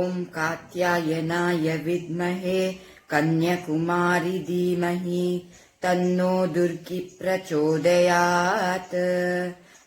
ॐ कात्यायनाय विद्महे कन्याकुमारी धीमहि तन्नो दुर्गी प्रचोदयात्.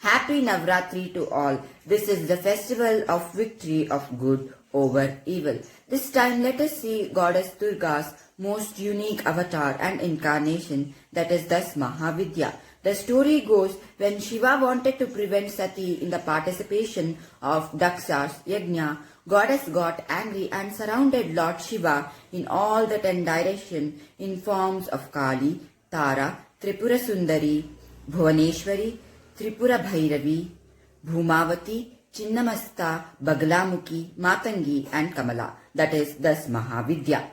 Happy Navratri to all. This is the festival of victory of good over evil. This time let us see Goddess Durga's most unique avatar and incarnation, that is thus Mahavidya. The story goes, when Shiva wanted to prevent Sati in the participation of Daksha's Yajna, Goddess got angry and surrounded Lord Shiva in all the 10 directions in forms of Kali, Tara, Tripura Sundari, Bhuvaneshwari, Tripura Bhairavi, Bhumavati, Chinnamasta, Baglamukhi, Matangi and Kamala, that is thus Mahavidya.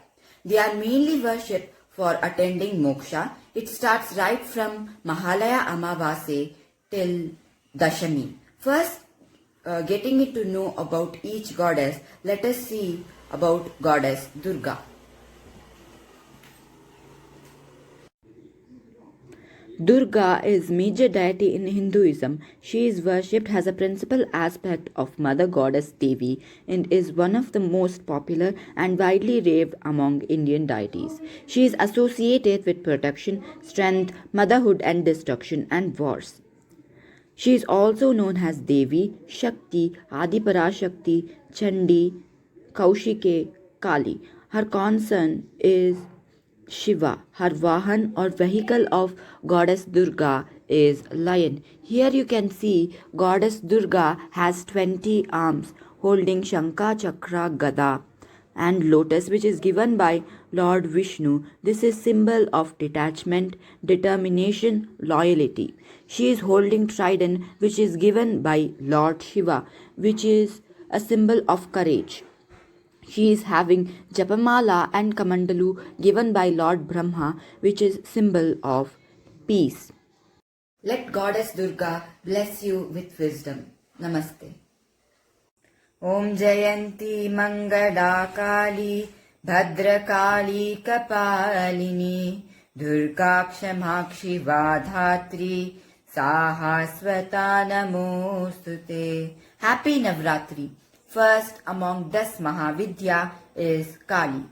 They are mainly worshipped for attending moksha. It starts right from Mahalaya Amavase till Dashami. First, getting to know about each goddess, let us see about Goddess Durga. Durga is major deity in Hinduism. She is worshipped as a principal aspect of Mother Goddess Devi and is one of the most popular and widely revered among Indian deities. She is associated with protection, strength, motherhood and destruction and wars. She is also known as Devi, Shakti, Adiparashakti, Chandi, Kaushike, Kali. Her concern is Shiva. Her Vahan or vehicle of Goddess Durga is lion. Here you can see Goddess Durga has 20 arms holding Shankha, Chakra, Gada and lotus, which is given by Lord Vishnu. This is symbol of detachment, determination, loyalty. She is holding trident, which is given by Lord Shiva, which is a symbol of courage. She is having Japamala and Kamandalu given by Lord Brahma, which is symbol of peace. Let Goddess Durga bless you with wisdom. Namaste. Om Jayanti Mangala Kali Bhadrakali Kapalini Durga Kshamakshi Vadhatri Sahaswata Namostute. Happy Navratri. First among 10 Mahavidya is Kali.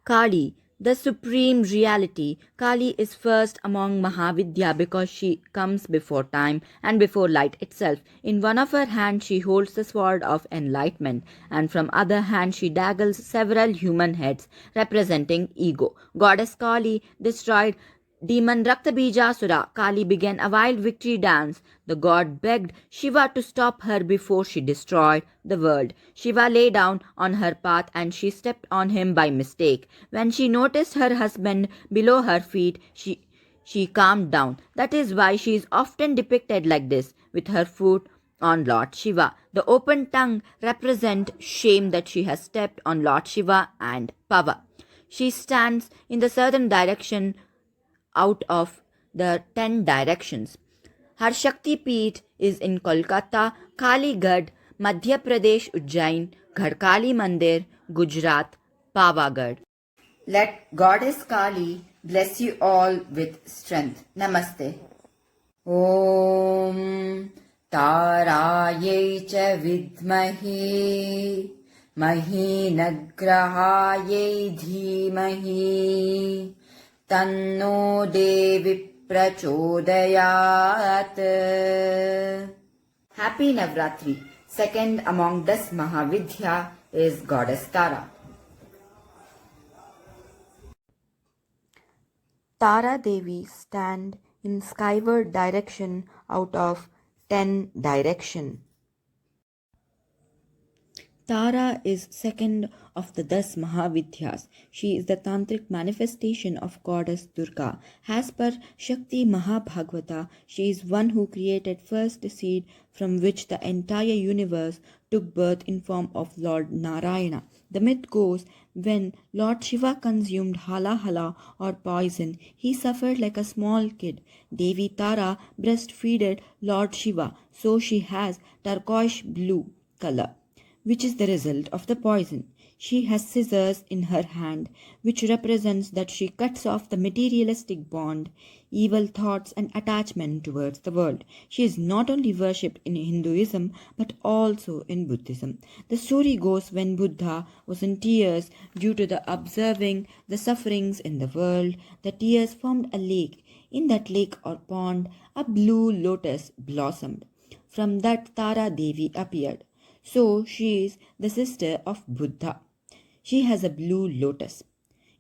Kali, the supreme reality. Kali is first among Mahavidya because she comes before time and before light itself. In one of her hands she holds the sword of enlightenment, and from other hand she daggers several human heads representing ego. Goddess Kali destroyed demon Raktabijasura. Kali began a wild victory dance. The god begged Shiva to stop her before she destroyed the world. Shiva lay down on her path and she stepped on him by mistake. When she noticed her husband below her feet, she calmed down. That is why she is often depicted like this, with her foot on Lord Shiva. The open tongue represents shame that she has stepped on Lord Shiva and power. She stands in the southern direction out of the 10 directions. Her Shakti Peeth is in Kolkata, Kaligad, Madhya Pradesh, Ujjain, Ghadkali Mandir, Gujarat, Pavagad. Let Goddess Kali bless you all with strength. Namaste. Om Tarayai cha vidmahi Mahinagrahayai dhimahi Tanno Devi Prachodayat. Happy Navratri. Second among 10 Mahavidya is Goddess Tara. Tara Devi stand in skyward direction out of 10 direction. Tara is second of the 10 Mahavidyas. She is the tantric manifestation of Goddess Durga. As per Shakti Mahabhagavata, she is one who created first seed from which the entire universe took birth in form of Lord Narayana. The myth goes, when Lord Shiva consumed hala hala or poison, he suffered like a small kid. Devi Tara breastfeeded Lord Shiva, so she has turquoise blue color. which is the result of the poison. She has scissors in her hand, which represents that she cuts off the materialistic bond, evil thoughts, and attachment towards the world. She is not only worshipped in Hinduism but also in Buddhism. The story goes when Buddha was in tears due to the observing the sufferings in the world, the tears formed a lake. In that lake or pond, a blue lotus blossomed. From that Tara Devi appeared. So she is the sister of Buddha. She has a blue lotus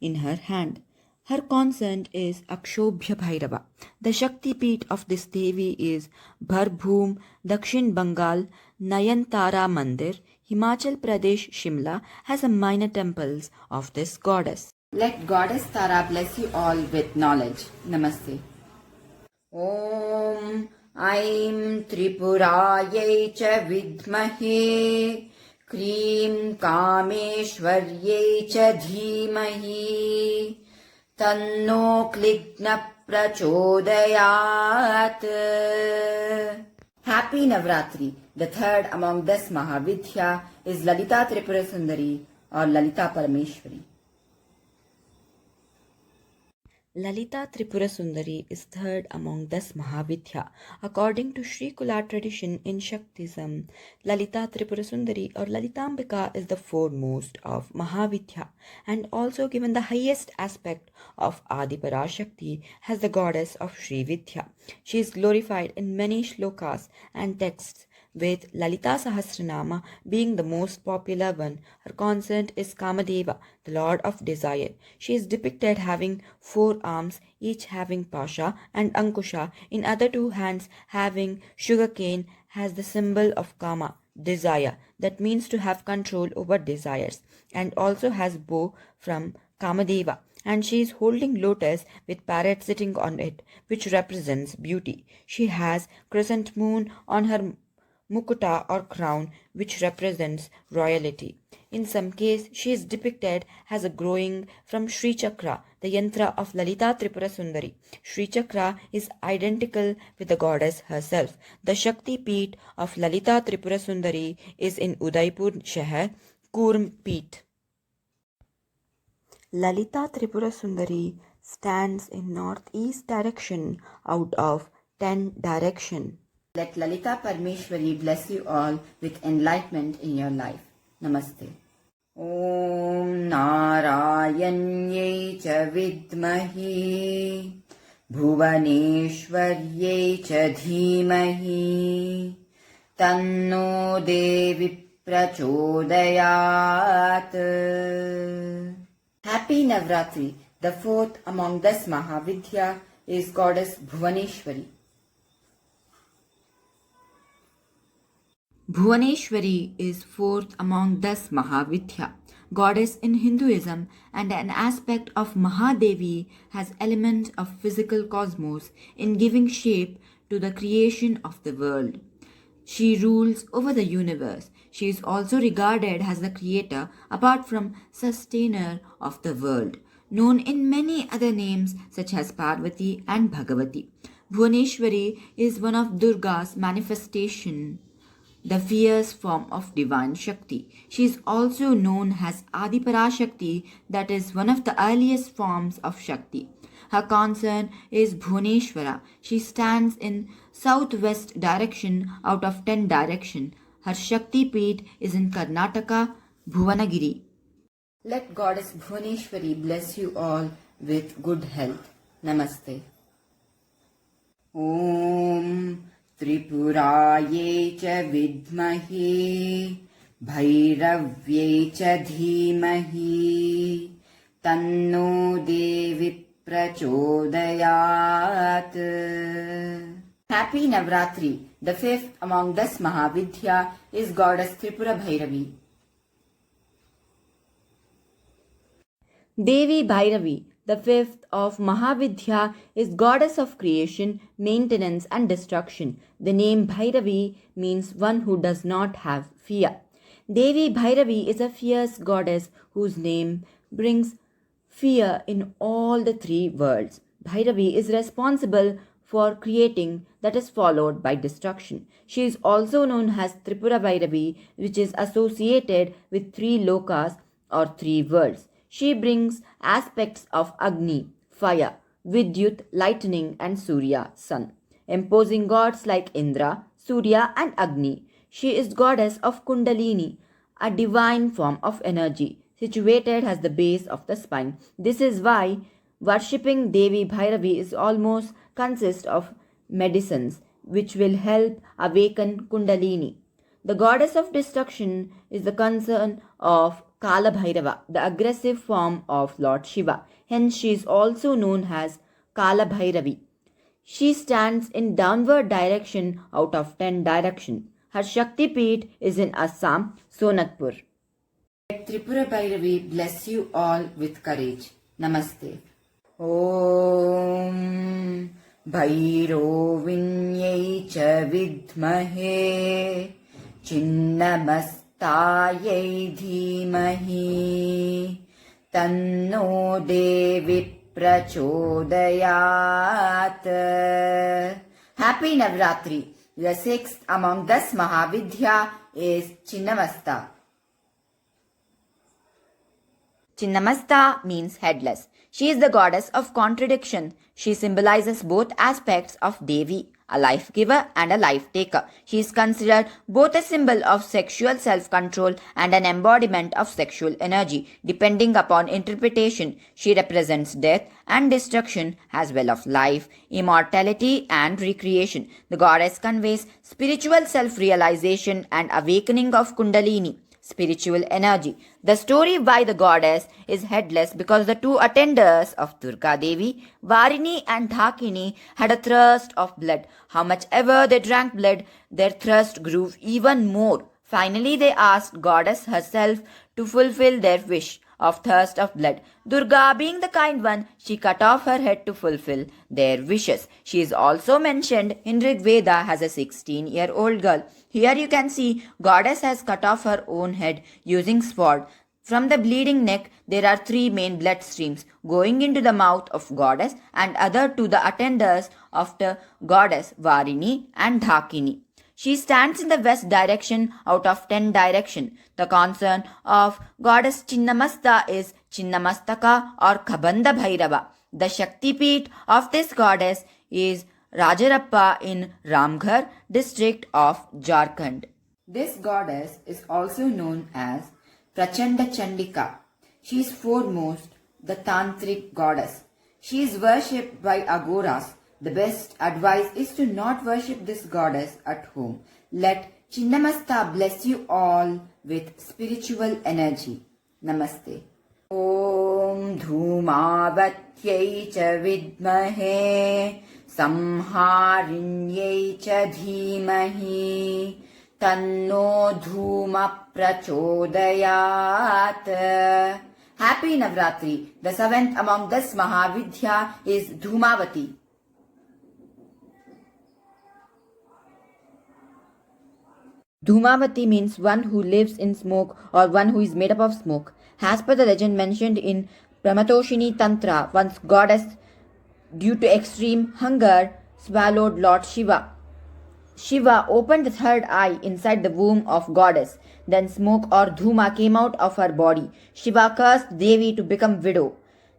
in her hand. Her consort is Akshobhya Bhairava. The Shakti Peeth of this Devi is Bharbhum, Dakshin Bengal, Nayantara Mandir, Himachal Pradesh, Shimla has a minor temples of this goddess. Let Goddess Tara bless you all with knowledge. Namaste. ॐ ऐं त्रिपुरायै च विद्महे क्रीं कामेश्वर्यै च धीमहि तन्नो क्लिग्नः प्रचोदयात्. Happy Navratri. The third among this Mahavidya is Lalita Tripura Sundari or Lalita Parameshwari. Lalita Tripura Sundari is third among this Mahavidya. According to Sri Kula tradition in Shaktism, Lalita Tripura Sundari or Lalitambika is the foremost of Mahavidya and also given the highest aspect of Adi Parashakti as the goddess of Sri Vidya. She is glorified in many shlokas and texts, with Lalita Sahasranama being the most popular one. Her consort is Kamadeva, the lord of desire. She is depicted having 4 arms, each having Pasha and Ankusha, in other 2 hands having sugarcane, has the symbol of Kama, desire, that means to have control over desires, and also has bow from Kamadeva. And she is holding lotus with parrot sitting on it, which represents beauty. She has crescent moon on her mukuta or crown, which represents royalty. In some case, she is depicted as a growing from Sri Chakra, the yantra of Lalita Tripura Sundari. Sri Chakra is identical with the goddess herself. The Shakti Peeth of Lalita Tripura Sundari is in Udaipur Shahar, Kurm Peeth. Lalita Tripura Sundari stands in northeast direction out of 10 direction. Let Lalita Parameshwari bless you all with enlightenment in your life. Namaste. Om Narayanyai cha vidmahi Bhuvaneshwaryai cha dhimahi Tanno Devi prachodayat. Happy Navratri. The fourth among this Mahavidya is goddess Bhuvaneshwari. Bhuvaneshwari is fourth among this Mahavidya, goddess in Hinduism, and an aspect of Mahadevi has element of physical cosmos in giving shape to the creation of the world. She rules over the universe. She is also regarded as the creator apart from sustainer of the world, known in many other names such as Parvati and Bhagavati. Bhuvaneshwari is one of Durga's manifestation, the fierce form of divine Shakti. She is also known as Adi Parashakti, that is one of the earliest forms of Shakti. Her consort is Bhuvaneshwara. She stands in southwest direction out of 10 direction. Her Shakti Peeth is in Karnataka, Bhuvanagiri. Let Goddess Bhuvaneshwari bless you all with good health. Namaste. Om Tripuraye cha vidmahi Bhairavye cha dhimahi Tanno Devi prachodayat. Happy Navratri. The fifth among this Mahavidya is goddess Tripura Bhairavi. Devi Bhairavi, the fifth of Mahavidya, is goddess of creation, maintenance and destruction. The name Bhairavi means one who does not have fear. Devi Bhairavi is a fierce goddess whose name brings fear in all the 3 worlds. Bhairavi is responsible for creating that is followed by destruction. She is also known as Tripura Bhairavi, which is associated with three lokas or three worlds. She brings aspects of Agni, fire, Vidyut, lightning, and Surya, sun, imposing gods like Indra, Surya, and Agni. She is goddess of Kundalini, a divine form of energy situated at the base of the spine. This is why worshipping Devi Bhairavi is almost consists of medicines which will help awaken Kundalini. The goddess of destruction is the concern of Kala Bhairava, the aggressive form of Lord Shiva. Hence, she is also known as Kala Bhairavi. She stands in downward direction out of 10 directions. Her Shakti Peeth is in Assam, Sonatpur. Let Tripura Bhairavi bless you all with courage. Namaste. Om Bhairovinyai cha vidmahe Chinnamastayai dhimahi Tanno Devi prachodayat. Happy Navratri. The sixth among 10 Mahavidya is Chinnamasta. Chinnamasta means headless. She is the goddess of contradiction. She symbolizes both aspects of Devi, a life giver and a life taker. She is considered both a symbol of sexual self-control and an embodiment of sexual energy. Depending upon interpretation, she represents death and destruction as well as life, immortality and recreation. The goddess conveys spiritual self-realization and awakening of Kundalini, spiritual energy. The story why the goddess is headless because the two attenders of Durga Devi, Varini and Dhakini, had a thirst of blood. How much ever they drank blood, their thirst grew even more. Finally, they asked goddess herself to fulfill their wish of thirst of blood. Durga, being the kind one, she cut off her head to fulfill their wishes. She is also mentioned in Rig Veda as a 16-year-old girl. Here you can see goddess has cut off her own head using sword. From the bleeding neck, there are 3 main blood streams going into the mouth of goddess and other to the attenders of the goddess Varini and Dhakini. She stands in the west direction out of 10 direction. The concern of goddess Chinnamasta is Chinnamastaka or Kabanda Bhairava. The Shakti Peeth of this goddess is Rajarappa in Ramghar district of Jharkhand. This goddess is also known as Prachanda Chandika. She is foremost the Tantric goddess. She is worshipped by Agoras. The best advice is to not worship this goddess at home. Let Chinnamasta bless you all with spiritual energy. Namaste. Om Dhumavatyai cha vidmahe Samharinyai cha dhimahi Tanno Dhuma prachodayat. Happy Navratri. The 7th among 10 Mahavidya is Dhumavati. Dhumavati means one who lives in smoke or one who is made up of smoke. As per the legend mentioned in Pramatoshini Tantra, once goddess, due to extreme hunger, swallowed Lord Shiva. Shiva opened the third eye inside the womb of goddess. Then smoke or dhuma came out of her body. Shiva cursed Devi to become widow.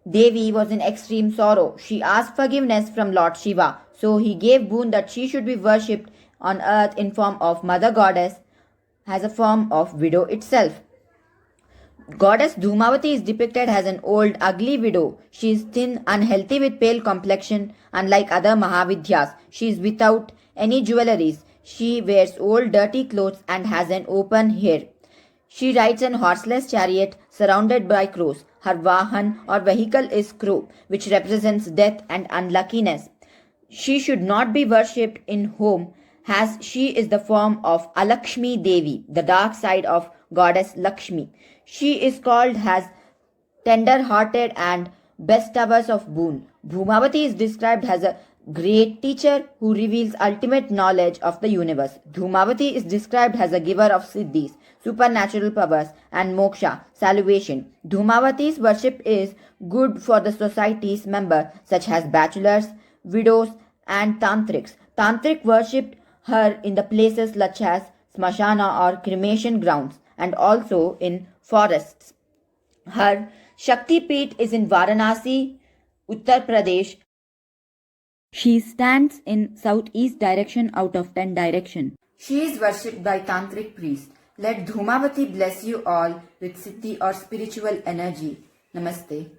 Devi was in extreme sorrow. She asked forgiveness from Lord Shiva. So he gave boon that she should be worshipped on earth in form of mother goddess as a form of widow itself. Goddess Dhumavati is depicted as an old, ugly widow. She is thin, unhealthy with pale complexion. Unlike other Mahavidyas, she is without any jewelries. She wears old, dirty clothes and has an open hair. She rides an horseless chariot surrounded by crows. Her Vahan or vehicle is crow, which represents death and unluckiness. She should not be worshipped in home, as she is the form of Alakshmi Devi, the dark side of goddess Lakshmi. She is called as tender-hearted and bestowers of boon. Dhumavati is described as a great teacher who reveals ultimate knowledge of the universe. Dhumavati is described as a giver of siddhis, supernatural powers, and moksha, salvation. Dhumavati's worship is good for the society's members, such as bachelors, widows, and Tantrics. Tantric worshipped her in the places such as Smashana or cremation grounds and also in forests. Her Shakti Peeth is in Varanasi, Uttar Pradesh. She stands in southeast direction out of 10 direction. She is worshipped by tantric priests. Let Dhumavati bless you all with siddhi or spiritual energy. Namaste.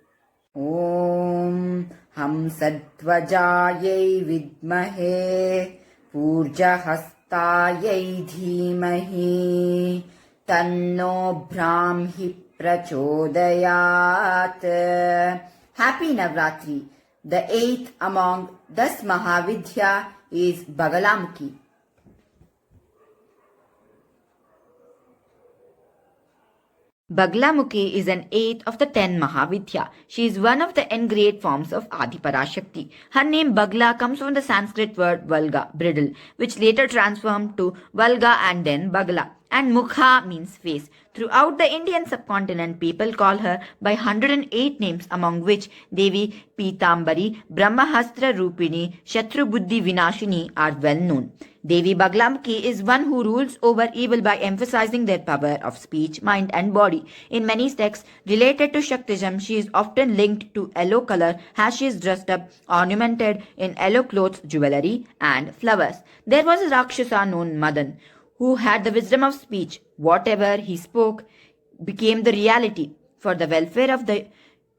Om Hamsadvajayai Vidmahe Purjahastayai Dhimahi Tanno Brahmi Prachodayat. Happy Navratri. The eighth among 10 Mahavidya is Bagalamukhi. Baglamukhi is an eighth of the 10 Mahavidya. She is one of the n-grade forms of Adi Parashakti. Her name Bagla comes from the Sanskrit word Valga, bridle, which later transformed to Valga and then Bagla. And Mukha means face. Throughout the Indian subcontinent, people call her by 108 names, among which Devi Pitambari, Brahmahastra Rupini, Shatru Buddhi Vinashini are well known. Devi Baglamukhi is one who rules over evil by emphasizing their power of speech, mind and body. In many texts related to Shaktism, she is often linked to yellow color as she is dressed up, ornamented in yellow clothes, jewelry and flowers. There was a Rakshasa known Madan who had the wisdom of speech. Whatever he spoke became the reality. For the welfare of the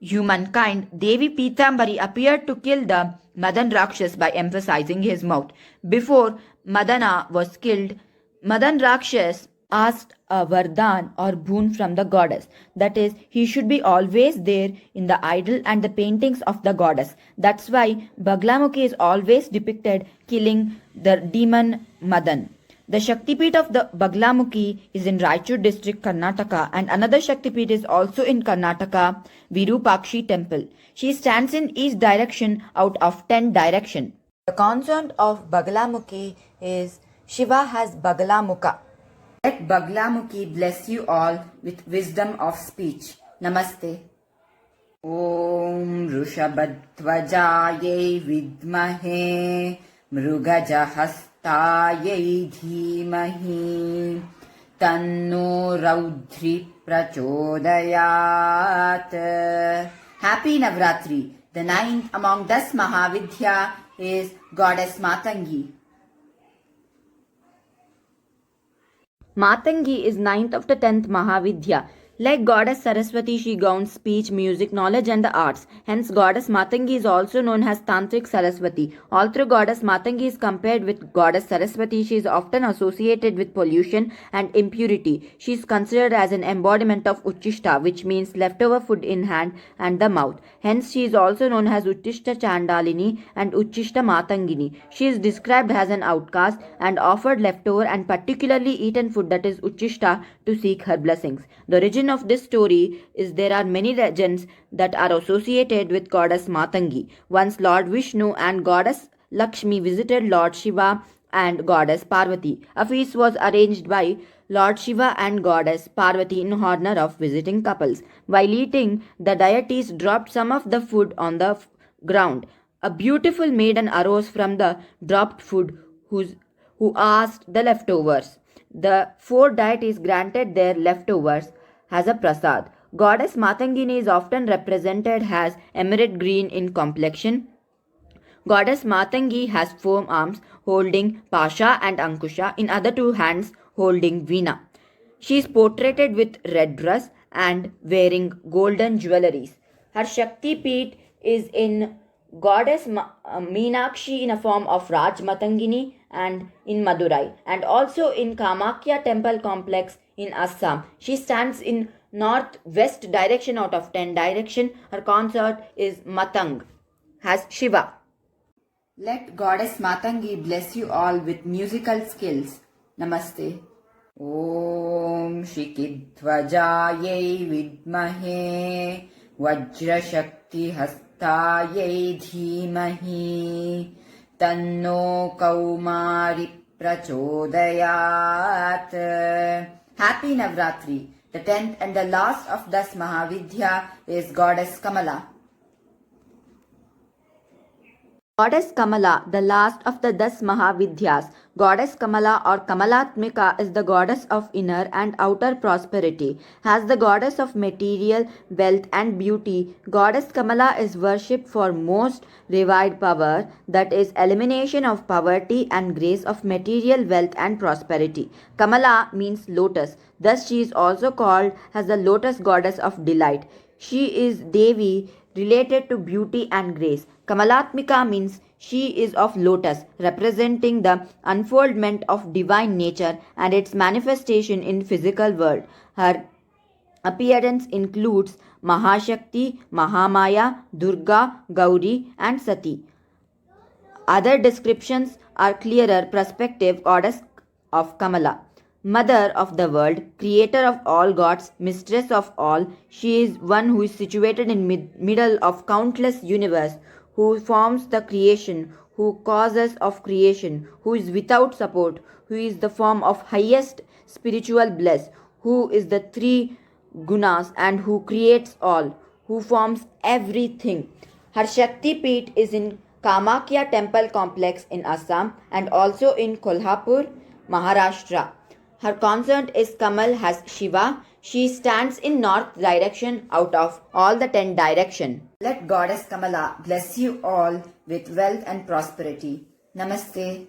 humankind, Devi Pitambari appeared to kill the Madan Rakshas by emphasizing his mouth. Before Madana was killed, Madan Rakshas asked a Vardhan or boon from the goddess. That is, he should be always there in the idol and the paintings of the goddess. That's why Baglamukhi is always depicted killing the demon Madan. The Shaktipeeth of the Baglamukhi is in Raichur district, Karnataka, and another Shaktipeeth is also in Karnataka, Virupakshi temple. She stands in each direction out of 10 direction. The consort of Baglamukhi is Shiva has Baglamukha. Let Baglamukhi bless you all with wisdom of speech. Namaste. Om Rushabhadvajayai Vidmahe Mrugajahastayai Dhimahi Tanno Raudri Prachodayat. Happy Navratri. The ninth among 10 Mahavidya is Goddess Matangi. Matangi is ninth of the 10th Mahavidya. Like Goddess Saraswati, she gowns speech, music, knowledge and the arts. Hence, Goddess Matangi is also known as Tantric Saraswati. Although Goddess Matangi is compared with Goddess Saraswati, she is often associated with pollution and impurity. She is considered as an embodiment of Uchishta, which means leftover food in hand and the mouth. Hence, she is also known as Uttishta Chandalini and Uchishta Matangini. She is described as an outcast and offered leftover and particularly eaten food, that is Uchishta, to seek her blessings. The origin of this story is there are many legends that are associated with Goddess Matangi. Once Lord Vishnu and Goddess Lakshmi visited Lord Shiva and Goddess Parvati. A feast was arranged by Lord Shiva and Goddess Parvati in honor of visiting couples. While eating, the deities dropped some of the food on the ground. A beautiful maiden arose from the dropped food who asked the leftovers. The 4 deities granted their leftovers as a prasad. Goddess Matangini is often represented as emerald green in complexion. Goddess Matangi has 4 arms holding Pasha and Ankusha, in other 2 hands holding Veena. She is portrayed with red dress and wearing golden jewelries. Her Shakti Peeth is in Goddess Meenakshi in a form of Raj Matangini and in Madurai, and also in Kamakya temple complex in Assam. She stands in northwest direction out of 10 direction. Her consort is Matang, has Shiva. Let Goddess Matangi bless you all with musical skills. Namaste. Om Shikidvajayai Vidmahe Vajra Shakti Hastayai Dhimahi Tanno Kaumari Prachodayat. Happy Navratri. The 10th and the last of 10 Mahavidya is Goddess Kamala. Goddess Kamala, the last of the 10 Mahavidyas. Goddess Kamala or Kamalatmika is the goddess of inner and outer prosperity. As the goddess of material, wealth and beauty, Goddess Kamala is worshipped for most revered power, that is elimination of poverty and grace of material wealth and prosperity. Kamala means lotus. Thus she is also called as the lotus goddess of delight. She is Devi related to beauty and grace. Kamalatmika means she is of lotus, representing the unfoldment of divine nature and its manifestation in physical world. Her appearance includes Mahashakti, Mahamaya, Durga, Gauri and Sati. Other descriptions are clearer perspective goddess of Kamala. Mother of the world, creator of all gods, mistress of all, she is one who is situated in middle of countless universe, who forms the creation, who causes of creation, who is without support, who is the form of highest spiritual bliss, who is the three gunas and who creates all, who forms everything. Her Shakti Peeth is in Kamakya Temple Complex in Assam and also in Kolhapur, Maharashtra. Her consort is Kamal has Shiva. She stands in north direction out of all the 10 direction. Let Goddess Kamala bless you all with wealth and prosperity. Namaste.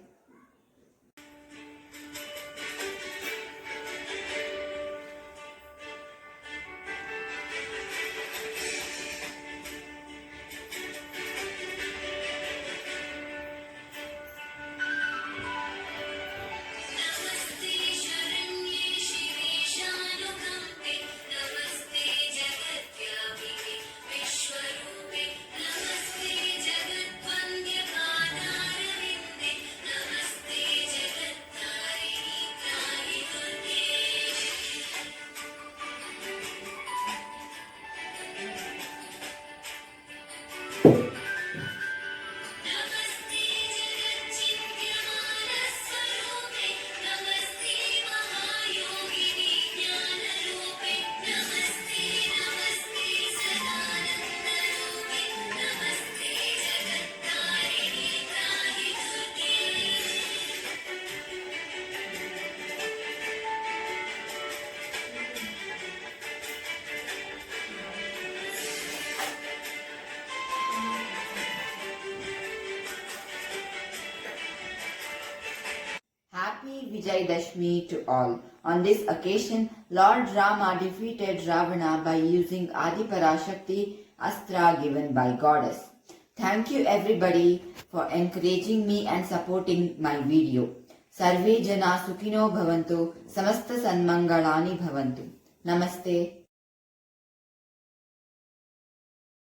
Happy Vijayadashmi to all. On this occasion, Lord Rama defeated Ravana by using Adi Parashakti Astra given by Goddess. Thank you everybody for encouraging me and supporting my video. Sarve Jana Sukhino Bhavantu, Samasta Sanmangalani Bhavantu. Namaste.